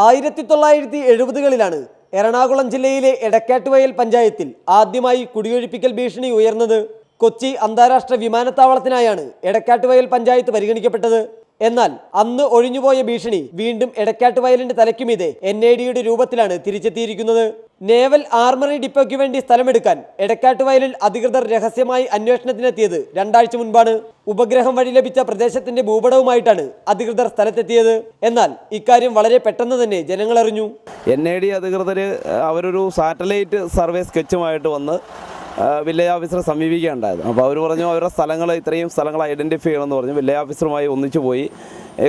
1970-കളിലാണ് എറണാകുളം ജില്ലയിലെ എടക്കാട്ടുവയൽ പഞ്ചായത്തിൽ ആദ്യമായി കുടിയൊഴിപ്പിക്കൽ ഭീഷണി ഉയർന്നത്. കൊച്ചി അന്താരാഷ്ട്ര വിമാനത്താവളത്തിനായാണ് എടക്കാട്ടുവയൽ പഞ്ചായത്ത് പരിഗണിക്കപ്പെട്ടത്. എന്നാൽ അന്ന് ഒഴിഞ്ഞുപോയ ഭീഷണി വീണ്ടും എടക്കാട്ടുവയലിന്റെ തലയ്ക്കുമീതെ NADയുടെ രൂപത്തിലാണ് തിരിച്ചെത്തിയിരിക്കുന്നത്. നേവൽ ആർമറി ഡിപ്പോയ്ക്ക് വേണ്ടി സ്ഥലമെടുക്കാൻ എടക്കാട്ടുവയലിൽ അധികൃതർ രഹസ്യമായി അന്വേഷണത്തിനെത്തിയത് 2 ആഴ്ച മുൻപാണ്. ഉപഗ്രഹം വഴി ലഭിച്ച പ്രദേശത്തിന്റെ ഭൂപടവുമായിട്ടാണ് അധികൃതർ സ്ഥലത്തെത്തിയത്. എന്നാൽ ഇക്കാര്യം വളരെ പെട്ടെന്ന് തന്നെ ജനങ്ങൾ അറിഞ്ഞു. NAD അധികൃതർ അവരൊരു സാറ്റലൈറ്റ് സർവേ സ്കെച്ചുമായിട്ട് വന്ന് വില്ലേജ് ഓഫീസറെ സമീപിക്കുകയുണ്ടായത്. അപ്പോൾ അവർ പറഞ്ഞു അവരുടെ സ്ഥലങ്ങൾ ഇത്രയും സ്ഥലങ്ങൾ ഐഡൻറ്റിഫൈ ചെയ്യണമെന്ന് പറഞ്ഞു. വില്ലേജ് ഓഫീസറുമായി ഒന്നിച്ചു പോയി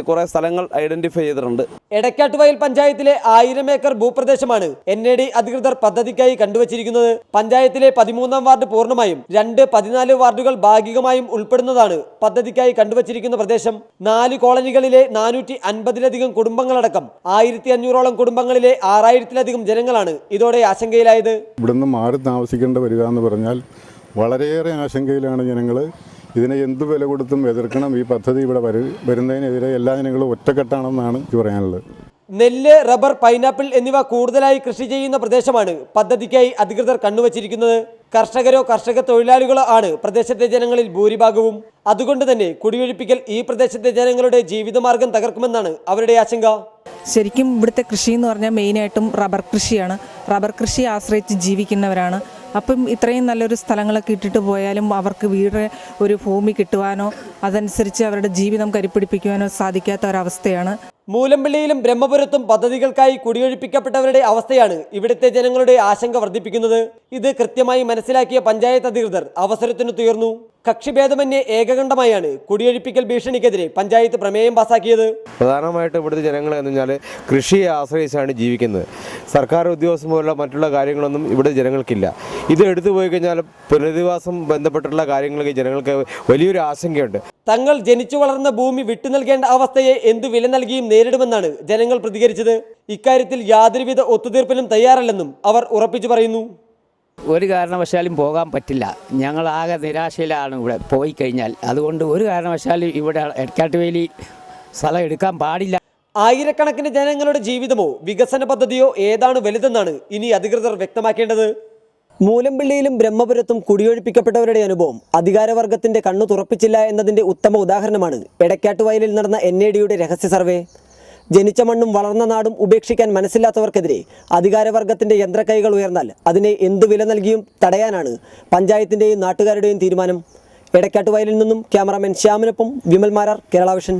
കുറേ സ്ഥലങ്ങൾ ഐഡൻറ്റിഫൈ ചെയ്തിട്ടുണ്ട്. എടക്കാട്ടുവയൽ പഞ്ചായത്തിലെ 1000 ഏക്കർ ഭൂപ്രദേശമാണ് NAD അധികൃതർ പദ്ധതിക്കായി കണ്ടുവച്ചിരിക്കുന്നത്. പഞ്ചായത്തിലെ 13ാം വാർഡ് പൂർണ്ണമായും 14 വാർഡുകൾ ഭാഗികമായും ഉൾപ്പെടുന്നതാണ് പദ്ധതിക്കായി കണ്ടുവച്ചിരിക്കുന്ന പ്രദേശം. 4 കോളനികളിലെ 450-ലധികം കുടുംബങ്ങളടക്കം 1500ഓളം കുടുംബങ്ങളിലെ 6000-ലധികം ജനങ്ങളാണ് ഇതോടെ ആശങ്കയിലായത്. ഇവിടുന്ന് മാറി താമസിക്കേണ്ടി വരിക എന്ന് പറഞ്ഞാൽ വളരെയേറെ ആശങ്കയിലാണ് ജനങ്ങൾ. ഇതിനെ എന്ത് വില കൊടുത്തും എതിർക്കണം. ഈ പദ്ധതി ഇവിടെ വരുന്നതിനെതിരെ എല്ലാ ജനങ്ങളും ഒറ്റക്കെട്ടാണെന്നാണ് എനിക്ക് പറയാനുള്ളത്. നെല്ല്, റബ്ബർ, പൈനാപ്പിൾ എന്നിവ കൂടുതലായി കൃഷി ചെയ്യുന്ന പ്രദേശമാണ് പദ്ധതിക്കായി അധികൃതർ കണ്ണുവച്ചിരിക്കുന്നത്. കർഷകരോ കർഷക തൊഴിലാളികളോ ആണ് പ്രദേശത്തെ ജനങ്ങളിൽ ഭൂരിഭാഗവും. അതുകൊണ്ട് തന്നെ കുടിയൊഴിപ്പിക്കൽ ഈ പ്രദേശത്തെ ജനങ്ങളുടെ ജീവിതമാർഗം തകർക്കുമെന്നാണ് അവരുടെ ആശങ്ക. ശരിക്കും ഇവിടുത്തെ കൃഷി എന്ന് പറഞ്ഞാൽ മെയിനായിട്ടും റബ്ബർ കൃഷിയാണ്. റബ്ബർ കൃഷി ആശ്രയിച്ച് ജീവിക്കുന്നവരാണ്. അപ്പം ഇത്രയും നല്ലൊരു സ്ഥലങ്ങളൊക്കെ ഇട്ടിട്ട് പോയാലും അവർക്ക് വീട് ഒരു ഭൂമി കിട്ടുവാനോ അതനുസരിച്ച് അവരുടെ ജീവിതം കരുപ്പിടിപ്പിക്കുവാനോ സാധിക്കാത്ത ഒരവസ്ഥയാണ്. മൂലമ്പിള്ളിയിലും ബ്രഹ്മപുരത്തും പദ്ധതികൾക്കായി കുടിയൊഴിപ്പിക്കപ്പെട്ടവരുടെ അവസ്ഥയാണ് ഇവിടുത്തെ ജനങ്ങളുടെ ആശങ്ക വർദ്ധിപ്പിക്കുന്നത്. ഇത് കൃത്യമായി മനസ്സിലാക്കിയ പഞ്ചായത്ത് അധികൃതർ അവസരത്തിന് തുയർന്നു. കക്ഷിഭേദമന്യേ ഏകകണ്ഠമായാണ് കുടിയൊഴിപ്പിക്കൽ ഭീഷണിക്കെതിരെ പഞ്ചായത്ത് പ്രമേയം പാസാക്കിയത്. പ്രധാനമായിട്ടും ഇവിടുത്തെ ജനങ്ങൾ എന്ന് പറഞ്ഞാൽ കൃഷിയെ ആശ്രയിച്ചാണ് ജീവിക്കുന്നത്. സർക്കാർ ഉദ്യോഗസ്ഥം പോലുള്ള മറ്റുള്ള കാര്യങ്ങളൊന്നും ഇവിടെ ജനങ്ങൾക്കില്ല. ഇത് എടുത്തു പോയി കഴിഞ്ഞാൽ പുനരധിവാസം ബന്ധപ്പെട്ടുള്ള കാര്യങ്ങൾക്ക് ജനങ്ങൾക്ക് വലിയൊരു ആശങ്കയുണ്ട്. തങ്ങൾ ജനിച്ചു വളർന്ന ഭൂമി വിട്ടു നൽകേണ്ട അവസ്ഥയെ എന്തു വില നൽകിയും നേരിടുമെന്നാണ് ജനങ്ങൾ പ്രതികരിച്ചത്. ഇക്കാര്യത്തിൽ യാതൊരുവിധ ഒത്തുതീർപ്പിനും തയ്യാറല്ലെന്നും അവർ ഉറപ്പിച്ചു പറയുന്നു. ഒരു കാരണവശാലും പോകാൻ പറ്റില്ല. ഞങ്ങളാകെ നിരാശയിലാണ് ഇവിടെ പോയി കഴിഞ്ഞാൽ. അതുകൊണ്ട് ഒരു കാരണവശാലും ഇവിടെ എടക്കാട്ടുവേലി സ്ഥലം എടുക്കാൻ പാടില്ല. ആയിരക്കണക്കിന് ജനങ്ങളുടെ ജീവിതമോ വികസന പദ്ധതിയോ ഏതാണ് വലുതെന്നാണ് ഇനി അധികൃതർ വ്യക്തമാക്കേണ്ടത്. മൂലമ്പിള്ളിയിലും ബ്രഹ്മപുരത്തും കുടിയൊഴിപ്പിക്കപ്പെട്ടവരുടെ അനുഭവം അധികാരവർഗത്തിന്റെ കണ്ണു തുറപ്പിച്ചില്ല എന്നതിന്റെ ഉത്തമ ഉദാഹരണമാണ് എടക്കാട്ടുവയലിൽ നടന്ന NADയുടെ രഹസ്യ സർവേ. ജനിച്ച മണ്ണും വളർന്ന നാടും ഉപേക്ഷിക്കാൻ മനസ്സില്ലാത്തവർക്കെതിരെ അധികാരവർഗത്തിന്റെ യന്ത്രക്കൈകൾ ഉയർന്നാൽ അതിനെ എന്തു വില നൽകിയും തടയാനാണ് പഞ്ചായത്തിന്റെയും നാട്ടുകാരുടെയും തീരുമാനം. എടക്കാട്ടുവയലിൽ നിന്നും ക്യാമറാമാൻ ശ്യാമിനൊപ്പം വിമൽ മാരാർ, കേരള വിഷൻ.